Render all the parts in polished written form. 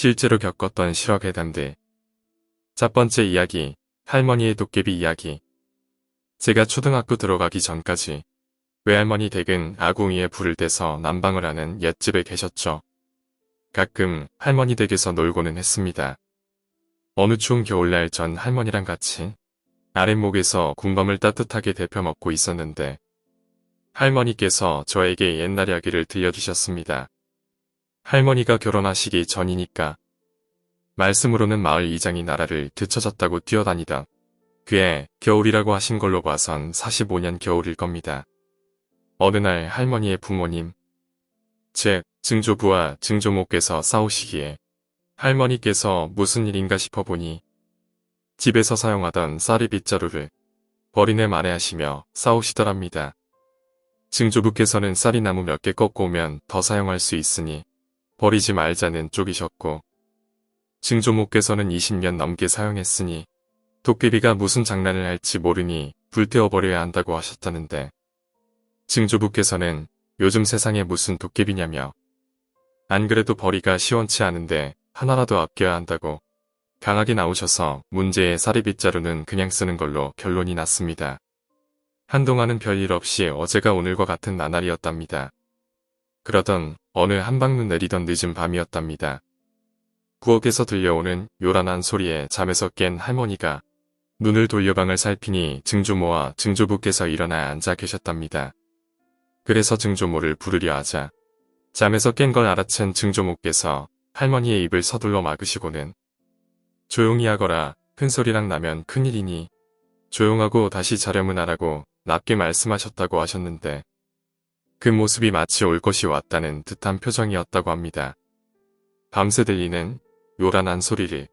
실제로 겪었던 실화괴담들. 첫 번째 이야기, 할머니의 도깨비 이야기. 제가 초등학교 들어가기 전까지 외할머니 댁은 아궁이에 불을 떼서 난방을 하는 옛집에 계셨죠. 가끔 할머니 댁에서 놀고는 했습니다. 어느 추운 겨울날 전 할머니랑 같이 아랫목에서 군밤을 따뜻하게 데펴 먹고 있었는데 할머니께서 저에게 옛날 이야기를 들려주셨습니다. 할머니가 결혼하시기 전이니까 말씀으로는 마을 이장이 나라를 뒤처졌다고 뛰어다니던 그해 겨울이라고 하신 걸로 봐선 45년 겨울일 겁니다. 어느 날 할머니의 부모님, 즉 증조부와 증조모께서 싸우시기에 할머니께서 무슨 일인가 싶어보니 집에서 사용하던 쌀이 빗자루를 버리네 말해하시며 싸우시더랍니다. 증조부께서는 쌀이 나무 몇 개 꺾고 오면 더 사용할 수 있으니 버리지 말자는 쪽이셨고 증조모께서는 20년 넘게 사용했으니 도깨비가 무슨 장난을 할지 모르니 불태워버려야 한다고 하셨다는데 증조부께서는 요즘 세상에 무슨 도깨비냐며 안 그래도 버리가 시원치 않은데 하나라도 아껴야 한다고 강하게 나오셔서 문제의 쌀이 빗자루는 그냥 쓰는 걸로 결론이 났습니다. 한동안은 별일 없이 어제가 오늘과 같은 나날이었답니다. 그러던 어느 한방눈 내리던 늦은 밤이었답니다. 부엌에서 들려오는 요란한 소리에 잠에서 깬 할머니가 눈을 돌려 방을 살피니 증조모와 증조부께서 일어나 앉아 계셨답니다. 그래서 증조모를 부르려 하자 잠에서 깬 걸 알아챈 증조모께서 할머니의 입을 서둘러 막으시고는 조용히 하거라, 큰 소리랑 나면 큰일이니 조용하고 다시 자려면 하라고 낮게 말씀하셨다고 하셨는데 그 모습이 마치 올 것이 왔다는 듯한 표정이었다고 합니다. 밤새 들리는 요란한 소리를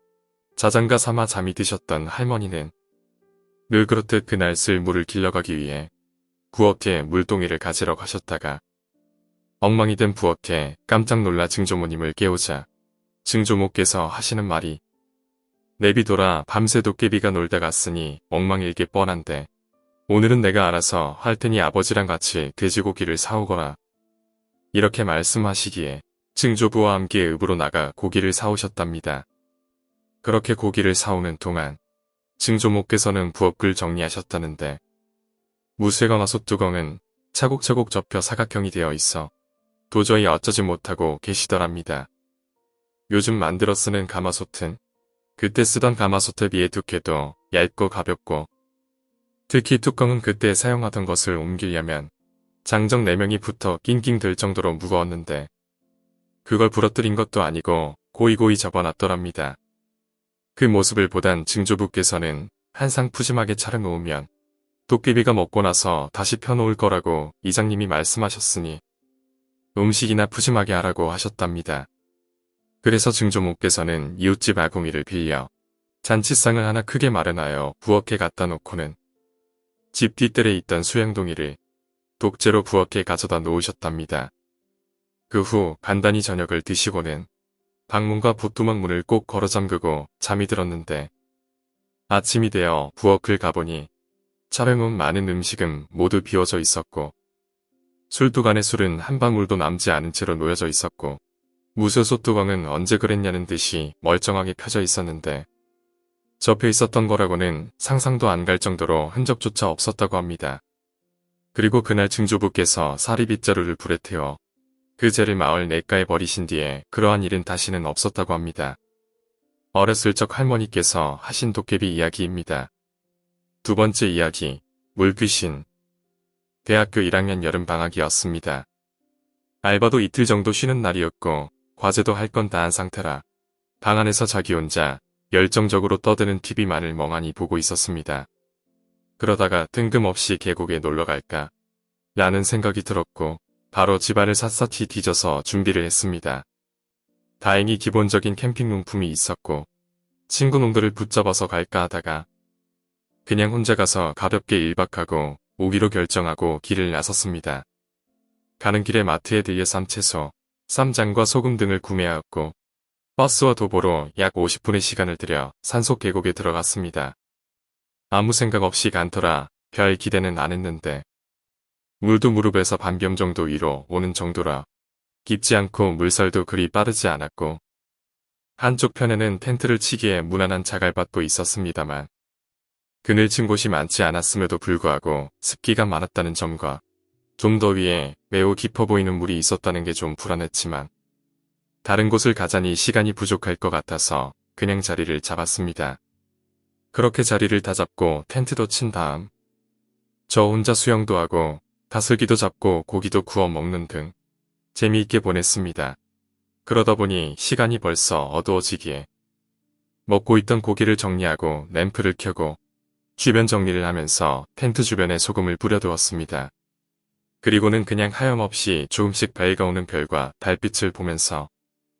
자장가 삼아 잠이 드셨던 할머니는 늘 그렇듯 그날 쓸 물을 길러가기 위해 부엌에 물동이를 가지러 가셨다가 엉망이 된 부엌에 깜짝 놀라 증조모님을 깨우자 증조모께서 하시는 말이 내비둬라, 밤새 도깨비가 놀다 갔으니 엉망일게 뻔한데 오늘은 내가 알아서 할 테니 아버지랑 같이 돼지고기를 사오거라. 이렇게 말씀하시기에 증조부와 함께 읍으로 나가 고기를 사오셨답니다. 그렇게 고기를 사오는 동안 증조모께서는 부엌을 정리하셨다는데 무쇠강화 솥뚜껑은 차곡차곡 접혀 사각형이 되어 있어 도저히 어쩌지 못하고 계시더랍니다. 요즘 만들어 쓰는 가마솥은 그때 쓰던 가마솥에 비해 두께도 얇고 가볍고 특히 뚜껑은 그때 사용하던 것을 옮기려면 장정 4명이 붙어 낑낑 들 정도로 무거웠는데 그걸 부러뜨린 것도 아니고 고이고이 접어놨더랍니다. 그 모습을 보던 증조부께서는 한상 푸짐하게 차려놓으면 도깨비가 먹고 나서 다시 펴놓을 거라고 이장님이 말씀하셨으니 음식이나 푸짐하게 하라고 하셨답니다. 그래서 증조모께서는 이웃집 아궁이를 빌려 잔치상을 하나 크게 마련하여 부엌에 갖다 놓고는 집 뒷뜰에 있던 수양동이를 독재로 부엌에 가져다 놓으셨답니다. 그 후 간단히 저녁을 드시고는 방문과 보뚜막 문을 꼭 걸어 잠그고 잠이 들었는데 아침이 되어 부엌을 가보니 차려놓은 많은 음식은 모두 비워져 있었고 술뚝 안의 술은 한 방울도 남지 않은 채로 놓여져 있었고 무쇠솥뚜껑은 언제 그랬냐는 듯이 멀쩡하게 펴져 있었는데 접혀 있었던 거라고는 상상도 안 갈 정도로 흔적조차 없었다고 합니다. 그리고 그날 증조부께서 쌀이 빗자루를 불에 태워 그 재를 마을 냇가에 버리신 뒤에 그러한 일은 다시는 없었다고 합니다. 어렸을 적 할머니께서 하신 도깨비 이야기입니다. 두 번째 이야기, 물귀신. 대학교 1학년 여름방학이었습니다. 알바도 이틀 정도 쉬는 날이었고 과제도 할 건 다 한 상태라 방 안에서 자기 혼자 열정적으로 떠드는 TV만을 멍하니 보고 있었습니다. 그러다가 뜬금없이 계곡에 놀러갈까 라는 생각이 들었고 바로 집안을 샅샅이 뒤져서 준비를 했습니다. 다행히 기본적인 캠핑 용품이 있었고 친구 놈들을 붙잡아서 갈까 하다가 그냥 혼자 가서 가볍게 1박하고 오기로 결정하고 길을 나섰습니다. 가는 길에 마트에 들려 쌈채소, 쌈장과 소금 등을 구매하였고 버스와 도보로 약 50분의 시간을 들여 산속 계곡에 들어갔습니다. 아무 생각 없이 간터라 별 기대는 안 했는데 물도 무릎에서 반뼘 정도 위로 오는 정도라 깊지 않고 물살도 그리 빠르지 않았고 한쪽 편에는 텐트를 치기에 무난한 자갈밭도 있었습니다만 그늘 친 곳이 많지 않았음에도 불구하고 습기가 많았다는 점과 좀 더 위에 매우 깊어 보이는 물이 있었다는 게 좀 불안했지만 다른 곳을 가자니 시간이 부족할 것 같아서 그냥 자리를 잡았습니다. 그렇게 자리를 다 잡고 텐트도 친 다음 저 혼자 수영도 하고 다슬기도 잡고 고기도 구워 먹는 등 재미있게 보냈습니다. 그러다 보니 시간이 벌써 어두워지기에 먹고 있던 고기를 정리하고 램프를 켜고 주변 정리를 하면서 텐트 주변에 소금을 뿌려두었습니다. 그리고는 그냥 하염없이 조금씩 밝아오는 별과 달빛을 보면서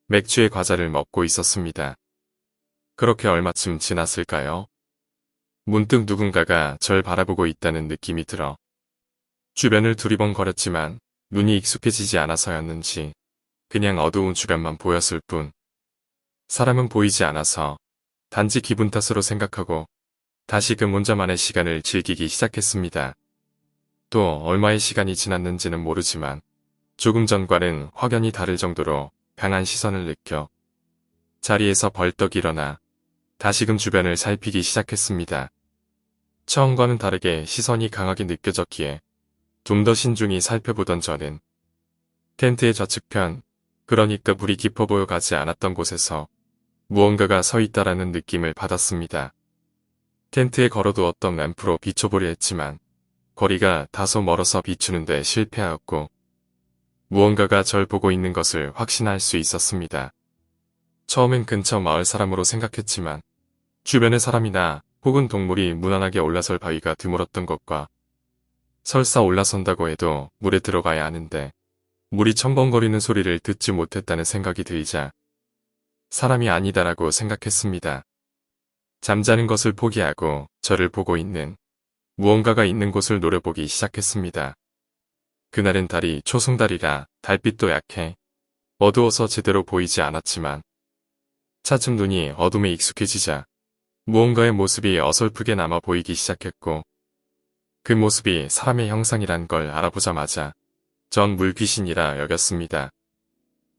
맥주에 과자를 먹고 있었습니다. 그렇게 얼마쯤 지났을까요? 문득 누군가가 절 바라보고 있다는 느낌이 들어 주변을 두리번거렸지만 눈이 익숙해지지 않아서였는지 그냥 어두운 주변만 보였을 뿐 사람은 보이지 않아서 단지 기분 탓으로 생각하고 다시금 혼자만의 시간을 즐기기 시작했습니다. 또 얼마의 시간이 지났는지는 모르지만 조금 전과는 확연히 다를 정도로 강한 시선을 느껴 자리에서 벌떡 일어나 다시금 주변을 살피기 시작했습니다. 처음과는 다르게 시선이 강하게 느껴졌기에 좀 더 신중히 살펴보던 저는 텐트의 좌측편, 그러니까 물이 깊어 보여 가지 않았던 곳에서 무언가가 서 있다라는 느낌을 받았습니다. 텐트에 걸어두었던 램프로 비춰보려 했지만 거리가 다소 멀어서 비추는데 실패하였고 무언가가 절 보고 있는 것을 확신할 수 있었습니다. 처음엔 근처 마을 사람으로 생각했지만 주변에 사람이나 혹은 동물이 무난하게 올라설 바위가 드물었던 것과 설사 올라선다고 해도 물에 들어가야 하는데 물이 첨벙거리는 소리를 듣지 못했다는 생각이 들자 사람이 아니다라고 생각했습니다. 잠자는 것을 포기하고 저를 보고 있는 무언가가 있는 곳을 노려보기 시작했습니다. 그날은 달이 초승달이라 달빛도 약해 어두워서 제대로 보이지 않았지만 차츰 눈이 어둠에 익숙해지자 무언가의 모습이 어설프게 남아 보이기 시작했고 그 모습이 사람의 형상이란 걸 알아보자마자 전 물귀신이라 여겼습니다.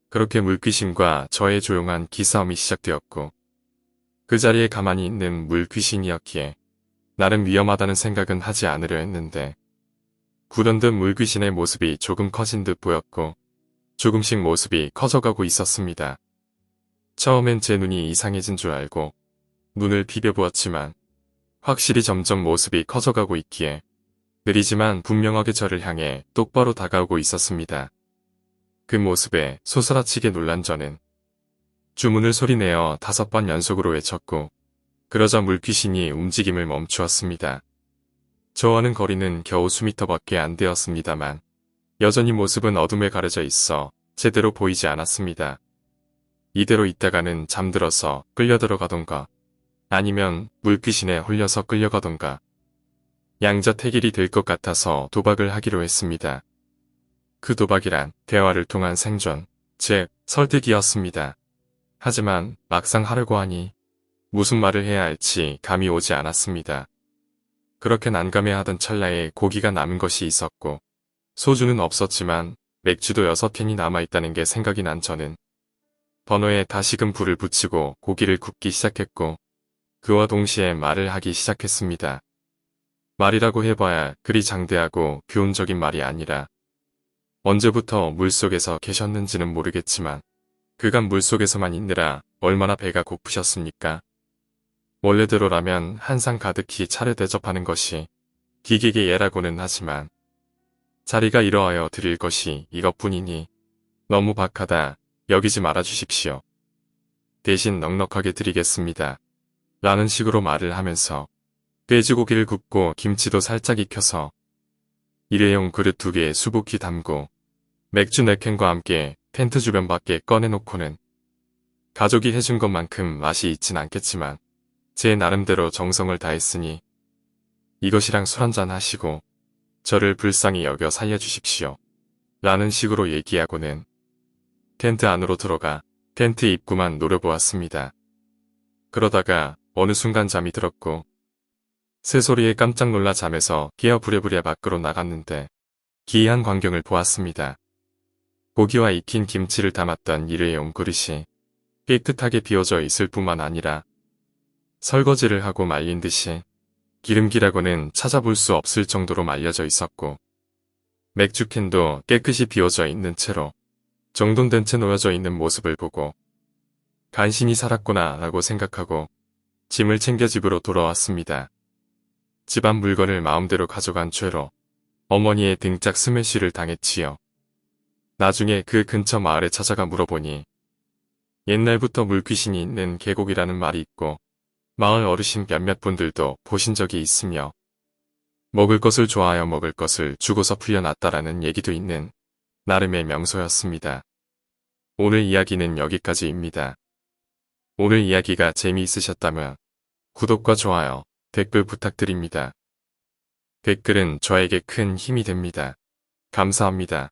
그렇게 물귀신과 저의 조용한 기싸움이 시작되었고 그 자리에 가만히 있는 물귀신이었기에 나름 위험하다는 생각은 하지 않으려 했는데 굳은 듯 물귀신의 모습이 조금 커진 듯 보였고 조금씩 모습이 커져가고 있었습니다. 처음엔 제 눈이 이상해진 줄 알고 눈을 비벼보았지만 확실히 점점 모습이 커져가고 있기에 느리지만 분명하게 저를 향해 똑바로 다가오고 있었습니다. 그 모습에 소스라치게 놀란 저는 주문을 소리내어 5번 연속으로 외쳤고 그러자 물귀신이 움직임을 멈추었습니다. 저와는 거리는 겨우 수미터밖에 안 되었습니다만 여전히 모습은 어둠에 가려져 있어 제대로 보이지 않았습니다. 이대로 있다가는 잠들어서 끌려 들어가던가 아니면 물귀신에 홀려서 끌려가던가 양자택일이 될 것 같아서 도박을 하기로 했습니다. 그 도박이란 대화를 통한 생존, 즉 설득이었습니다. 하지만 막상 하려고 하니 무슨 말을 해야 할지 감이 오지 않았습니다. 그렇게 난감해하던 찰나에 고기가 남은 것이 있었고 소주는 없었지만 맥주도 6캔이 남아있다는 게 생각이 난 저는 버너에 다시금 불을 붙이고 고기를 굽기 시작했고 그와 동시에 말을 하기 시작했습니다. 말이라고 해봐야 그리 장대하고 교훈적인 말이 아니라 언제부터 물속에서 계셨는지는 모르겠지만 그간 물속에서만 있느라 얼마나 배가 고프셨습니까? 원래대로라면 한상 가득히 차례 대접하는 것이 기객의 예라고는 하지만 자리가 이러하여 드릴 것이 이것뿐이니 너무 박하다 여기지 말아주십시오. 대신 넉넉하게 드리겠습니다. 라는 식으로 말을 하면서 돼지고기를 굽고 김치도 살짝 익혀서 일회용 그릇 2개에 수북히 담고 맥주 4캔과 함께 텐트 주변 밖에 꺼내놓고는 가족이 해준 것만큼 맛이 있진 않겠지만 제 나름대로 정성을 다했으니 이것이랑 술 한잔 하시고 저를 불쌍히 여겨 살려주십시오. 라는 식으로 얘기하고는 텐트 안으로 들어가 텐트 입구만 노려보았습니다. 그러다가 어느 순간 잠이 들었고 새소리에 깜짝 놀라 잠에서 깨어 부랴부랴 밖으로 나갔는데 기이한 광경을 보았습니다. 고기와 익힌 김치를 담았던 일회용 그릇이 깨끗하게 비워져 있을 뿐만 아니라 설거지를 하고 말린 듯이 기름기라고는 찾아볼 수 없을 정도로 말려져 있었고 맥주캔도 깨끗이 비워져 있는 채로 정돈된 채 놓여져 있는 모습을 보고 간신히 살았구나 라고 생각하고 짐을 챙겨 집으로 돌아왔습니다. 집안 물건을 마음대로 가져간 죄로 어머니의 등짝 스매시를 당했지요. 나중에 그 근처 마을에 찾아가 물어보니 옛날부터 물귀신이 있는 계곡이라는 말이 있고 마을 어르신 몇몇 분들도 보신 적이 있으며 먹을 것을 좋아하여 먹을 것을 주고서 풀려났다라는 얘기도 있는 나름의 명소였습니다. 오늘 이야기는 여기까지입니다. 오늘 이야기가 재미있으셨다면 구독과 좋아요, 댓글 부탁드립니다. 댓글은 저에게 큰 힘이 됩니다. 감사합니다.